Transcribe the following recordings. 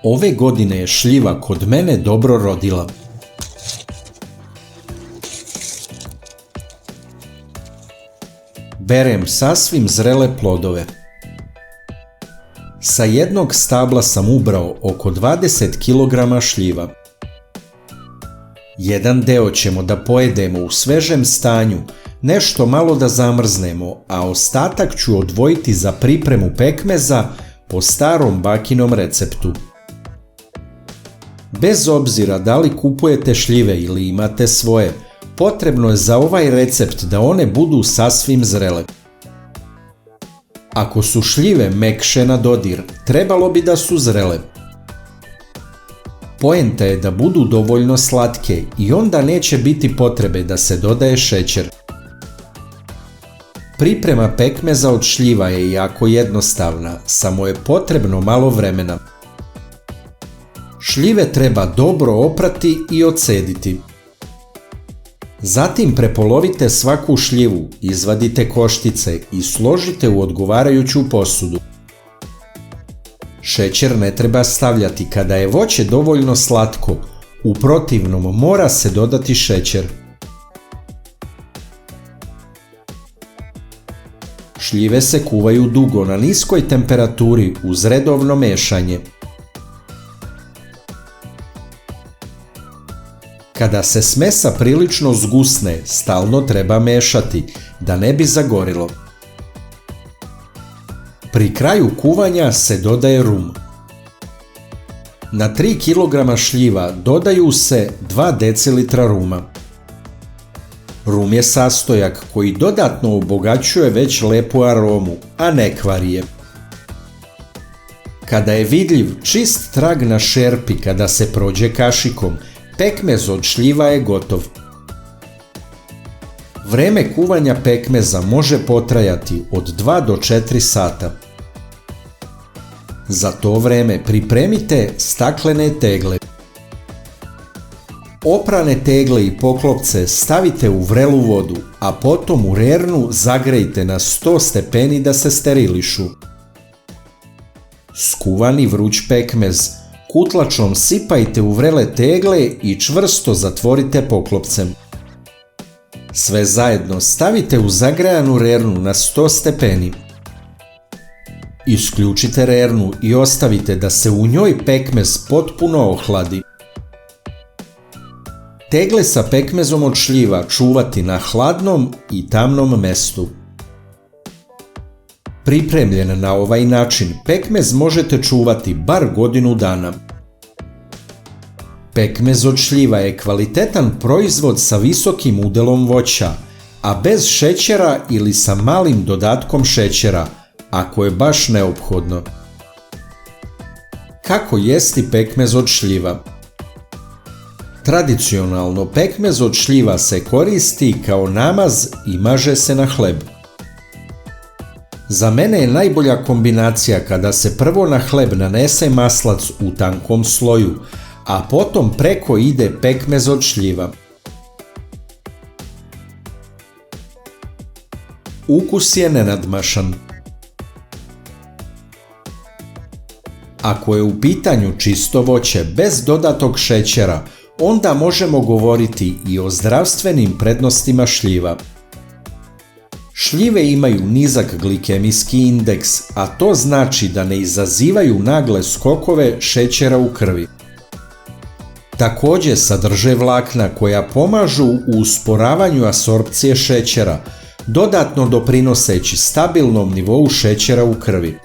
Ove godine je šljiva kod mene dobro rodila. Berem sasvim zrele plodove. Sa jednog stabla sam ubrao oko 20 kg šljiva. Jedan deo ćemo da pojedemo u svežem stanju, nešto malo da zamrznemo, a ostatak ću odvojiti za pripremu pekmeza po starom bakinom receptu. Bez obzira da li kupujete šljive ili imate svoje, potrebno je za ovaj recept da one budu sasvim zrele. Ako su šljive mekše na dodir, trebalo bi da su zrele. Poenta je da budu dovoljno slatke i onda neće biti potrebe da se dodaje šećer. Priprema pekmeza od šljiva je jako jednostavna, samo je potrebno malo vremena. Šljive treba dobro oprati i odcediti. Zatim prepolovite svaku šljivu, izvadite koštice i složite u odgovarajuću posudu. Šećer ne treba stavljati kada je voće dovoljno slatko, u protivnom mora se dodati šećer. Šljive se kuvaju dugo na niskoj temperaturi uz redovno mešanje. Kada se smesa prilično zgusne, stalno treba mešati, da ne bi zagorilo. Pri kraju kuvanja se dodaje rum. Na 3 kg šljiva dodaju se 2 decilitra ruma. Rum je sastojak koji dodatno obogaćuje već lepu aromu, a ne kvari je. Kada je vidljiv čist trag na šerpi kada se prođe kašikom, pekmez od šljiva je gotov. Vreme kuvanja pekmeza može potrajati od 2 do 4 sata. Za to vreme pripremite staklene tegle. Oprane tegle i poklopce stavite u vrelu vodu, a potom u rernu zagrejte na 100 stepeni da se sterilišu. Skuvani vruć pekmez kutlačom sipajte u vrele tegle i čvrsto zatvorite poklopcem. Sve zajedno stavite u zagrejanu rernu na 100 stepeni. Isključite rernu i ostavite da se u njoj pekmez potpuno ohladi. Tegle sa pekmezom od šljiva čuvati na hladnom i tamnom mestu. Pripremljen na ovaj način, pekmez možete čuvati bar godinu dana. Pekmez od šljiva je kvalitetan proizvod sa visokim udelom voća, a bez šećera ili sa malim dodatkom šećera, ako je baš neophodno. Kako jesti pekmez od šljiva? Tradicionalno pekmez od šljiva se koristi kao namaz i maže se na hleb. Za mene je najbolja kombinacija kada se prvo na hleb nanese maslac u tankom sloju, a potom preko ide pekmez od šljiva. Ukus je nenadmašan. Ako je u pitanju čisto voće bez dodatog šećera, onda možemo govoriti i o zdravstvenim prednostima šljiva. Šljive imaju nizak glikemijski indeks, a to znači da ne izazivaju nagle skokove šećera u krvi. Također sadrže vlakna koja pomažu u usporavanju apsorpcije šećera, dodatno doprinoseći stabilnom nivou šećera u krvi.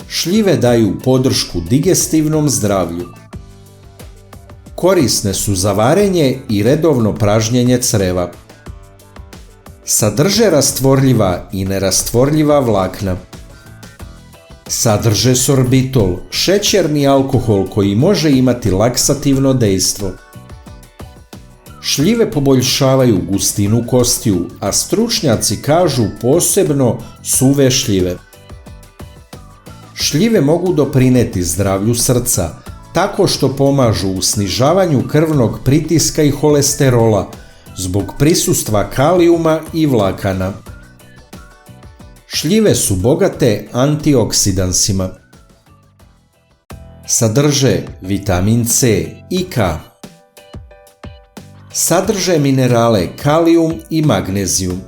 Šljive daju podršku digestivnom zdravlju. Korisne su za varenje i redovno pražnjenje creva. Sadrže rastvorljiva i nerastvorljiva vlakna. Sadrže sorbitol, šećerni alkohol koji može imati laksativno dejstvo. Šljive poboljšavaju gustinu kostiju, a stručnjaci kažu posebno suve šljive. Šljive mogu doprineti zdravlju srca, tako što pomažu u snižavanju krvnog pritiska i holesterola, zbog prisustva kalijuma i vlakana. Šljive su bogate antioksidansima. Sadrže vitamin C i K. Sadrže minerale kalijum i magnezijum.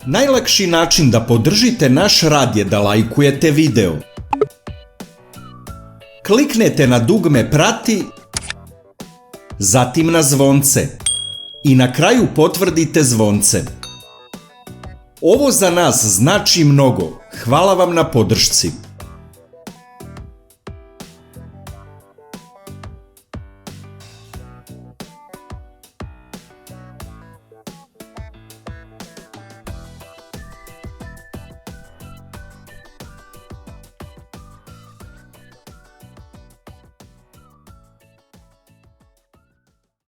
Najlakši način da podržite naš rad je da lajkujete video. Kliknete na dugme prati, zatim na zvonce i na kraju potvrdite zvonce. Ovo za nas znači mnogo. Hvala vam na podršci.